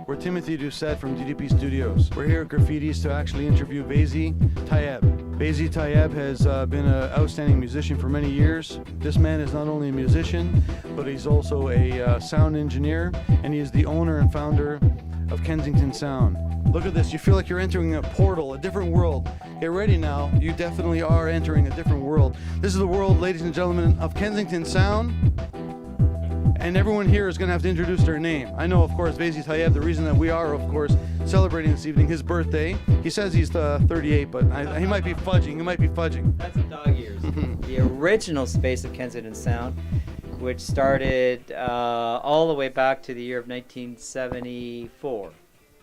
We're Timothy Doucette from D.D.P Studios. We're here at Graffitis to actually interview Vezi Tayeb. Vezi Tayeb has been an outstanding musician for many years. This man is not only a musician, but he's also a sound engineer, and he is the owner and founder of Kensington Sound. Look at this, you feel like you're entering a portal, a different world. Get ready now, you definitely are entering a different world. This is the world, ladies and gentlemen, of Kensington Sound. And everyone here is going to have to introduce their name. I know, of course, Vezi Tayeb, the reason that we are, of course, celebrating this evening, his birthday. He says he's 38, but he might be fudging. That's a dog years. The original space of Kensington Sound, which started all the way back to the year of 1974,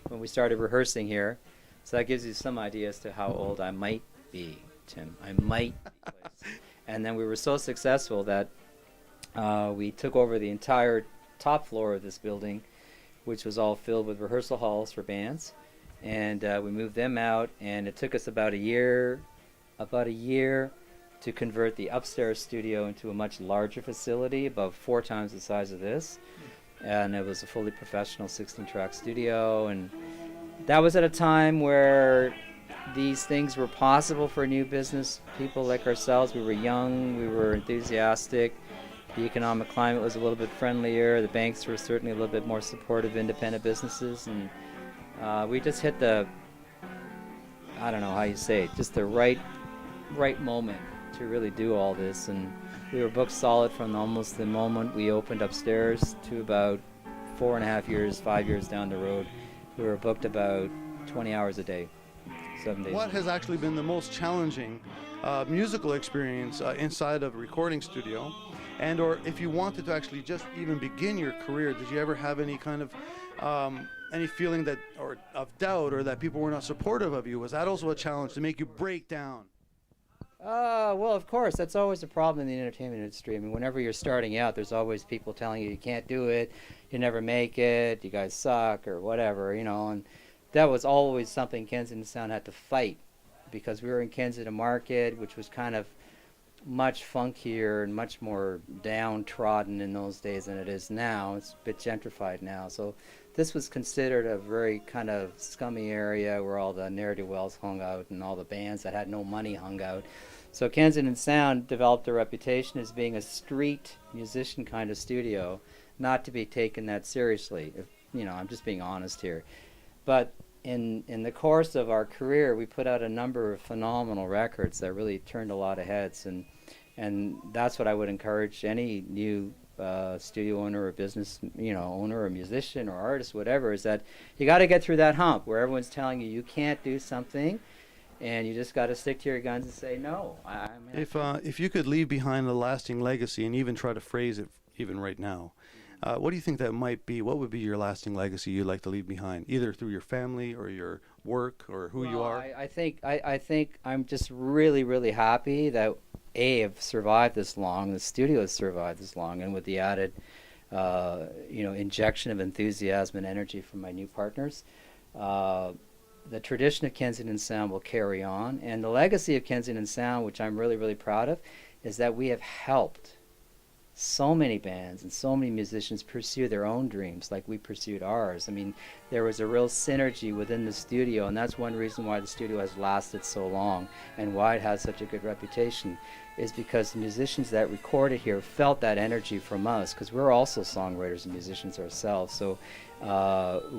when we started rehearsing here. So that gives you some idea as to how old I might be, Tim. I might be. And then we were so successful that we took over the entire top floor of this building, which was all filled with rehearsal halls for bands, and we moved them out, and it took us about a year to convert the upstairs studio into a much larger facility, about 4 times the size of this, and it was a fully professional 16-track studio. And that was at a time where these things were possible for new business people like ourselves. We were young, we were enthusiastic. The economic climate was a little bit friendlier. The banks were certainly a little bit more supportive of independent businesses, and we just hit the, I don't know how you say it, just the right moment to really do all this. And we were booked solid from almost the moment we opened upstairs to about 4.5 years, 5 years down the road. We were booked about 20 hours a day, 7 days. What has actually been the most challenging musical experience inside of a recording studio? And or if you wanted to actually just even begin your career, did you ever have any kind of any feeling that or of doubt, or that people were not supportive of you? Was that also a challenge to make you break down? Well, of course, that's always a problem in the entertainment industry. I mean, whenever you're starting out, there's always people telling you can't do it, you never make it, you guys suck, or whatever, you know. And that was always something Kensington Sound had to fight, because we were in Kensington Market, which was kind of much funkier and much more downtrodden in those days than it is now. It's a bit gentrified now. So this was considered a very kind of scummy area where all the ne'er-do-wells hung out and all the bands that had no money hung out. So Kensington Sound developed a reputation as being a street musician kind of studio, not to be taken that seriously. If, you know, I'm just being honest here. But in the course of our career, we put out a number of phenomenal records that really turned a lot of heads, and that's what I would encourage any new studio owner or business, you know, owner or musician or artist, whatever, is that you got to get through that hump where everyone's telling you can't do something, and you just got to stick to your guns and say no. If you could leave behind a lasting legacy, and even try to phrase it even right now, what do you think that might be? What would be your lasting legacy you'd like to leave behind, either through your family or your work or who you are? I think I'm just really, really happy that I've survived this long, the studio has survived this long, and with the added injection of enthusiasm and energy from my new partners, the tradition of Kensington Sound will carry on. And the legacy of Kensington Sound, which I'm really, really proud of, is that we have helped so many bands and so many musicians pursue their own dreams like we pursued ours. I mean, there was a real synergy within the studio, and that's one reason why the studio has lasted so long and why it has such a good reputation, is because the musicians that recorded here felt that energy from us, because we're also songwriters and musicians ourselves. So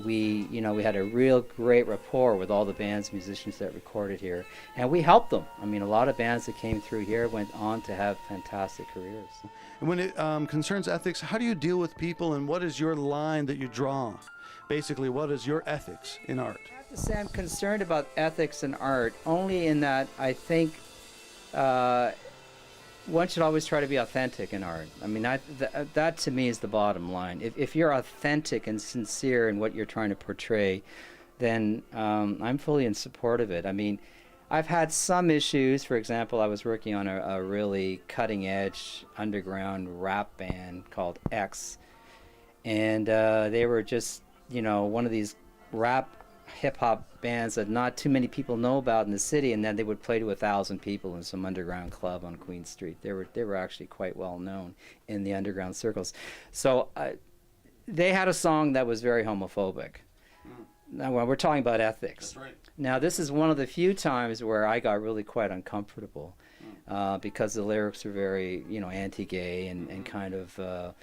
we had a real great rapport with all the bands, musicians that recorded here, and we helped them. I mean, a lot of bands that came through here went on to have fantastic careers. And when it concerns ethics, how do you deal with people, and what is your line that you draw? Basically, what is your ethics in art? I have to say I'm concerned about ethics in art only in that I think one should always try to be authentic in art. I mean, that to me is the bottom line. If you're authentic and sincere in what you're trying to portray, then I'm fully in support of it. I mean, I've had some issues. For example, I was working on a really cutting-edge underground rap band called X, and they were just, one of these rap hip-hop bands that not too many people know about in the city, and then they would play to 1,000 people in some underground club on Queen Street. They were actually quite well known in the underground circles. So they had a song that was very homophobic. Now, well, we're talking about ethics. That's right. Now, this is one of the few times where I got really quite uncomfortable because the lyrics are very, anti-gay and kind of a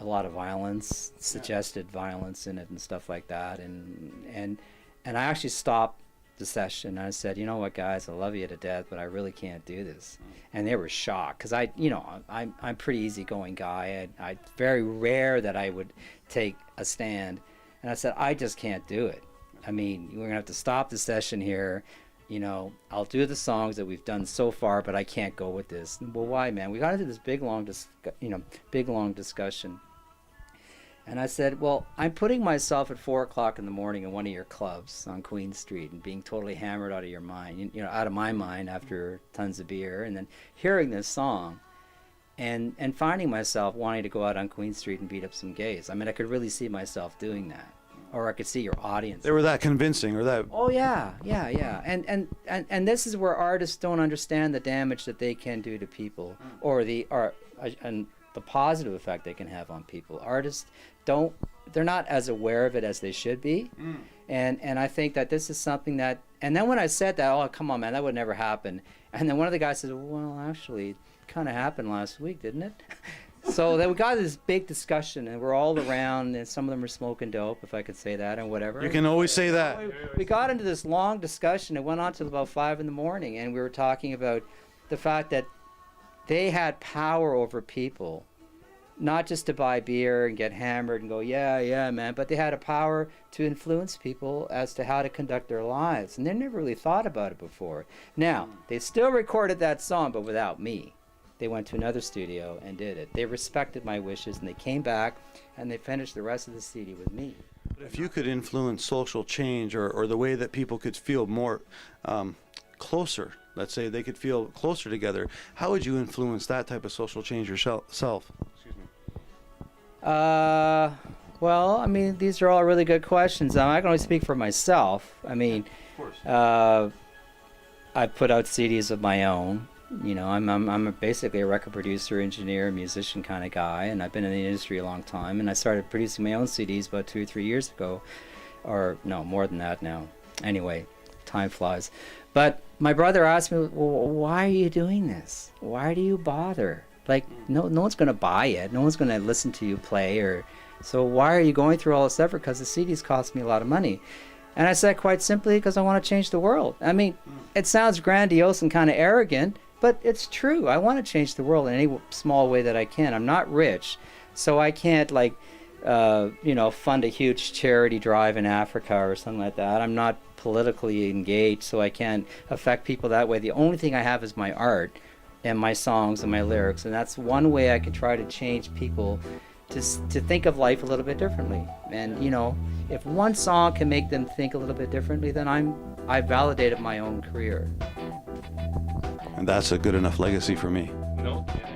lot of violence, suggested violence in it and stuff like that. And I actually stopped the session. I said, you know what, guys, I love you to death, but I really can't do this. And they were shocked because I'm a pretty easygoing guy. I very rare that I would take a stand. And I said, I just can't do it. I mean, we're gonna have to stop the session here. I'll do the songs that we've done so far, but I can't go with this. Well, why, man? We got into this big long discussion. And I said, well, I'm putting myself at 4 o'clock in the morning in one of your clubs on Queen Street and being totally hammered out of your mind, out of my mind after tons of beer, and then hearing this song and finding myself wanting to go out on Queen Street and beat up some gays. I mean, I could really see myself doing that. Or I could see your audience. They were that convincing, or that. Oh yeah. And this is where artists don't understand the damage that they can do to people, and the positive effect they can have on people. Artists they're not as aware of it as they should be. And I think that this is something that, and then when I said that, oh, come on, man, that would never happen. And then one of the guys said, well, actually, it kind of happened last week, didn't it? So then we got this big discussion, and we're all around, and some of them are smoking dope, if I could say that, and whatever. You can always say that. We got into this long discussion. It went on till about 5 in the morning, and we were talking about the fact that they had power over people, not just to buy beer and get hammered and go, yeah, man, but they had a power to influence people as to how to conduct their lives, and they never really thought about it before. Now, they still recorded that song, but without me. They went to another studio and did it. They respected my wishes, and they came back, and they finished the rest of the CD with me. But if you could influence social change or the way that people could feel more closer, let's say they could feel closer together, how would you influence that type of social change yourself? Excuse me. Well, I mean, these are all really good questions. I can only speak for myself. I mean, Of course. I've put out CDs of my own. I'm basically a record producer, engineer, musician kind of guy, and I've been in the industry a long time. And I started producing my own CDs about 2 or 3 years ago, or no, more than that now. Anyway, time flies. But my brother asked me, well, why are you doing this? Why do you bother? Like, no one's going to buy it. No one's going to listen to you play. So why are you going through all this effort? Because the CDs cost me a lot of money. And I said, quite simply, because I want to change the world. I mean, it sounds grandiose and kind of arrogant, but it's true. I want to change the world in any small way that I can. I'm not rich, so I can't fund a huge charity drive in Africa or something like that. I'm not politically engaged, so I can't affect people that way. The only thing I have is my art and my songs and my lyrics, and that's one way I can try to change people to think of life a little bit differently. And if one song can make them think a little bit differently, then I've validated my own career. And that's a good enough legacy for me. No, yeah.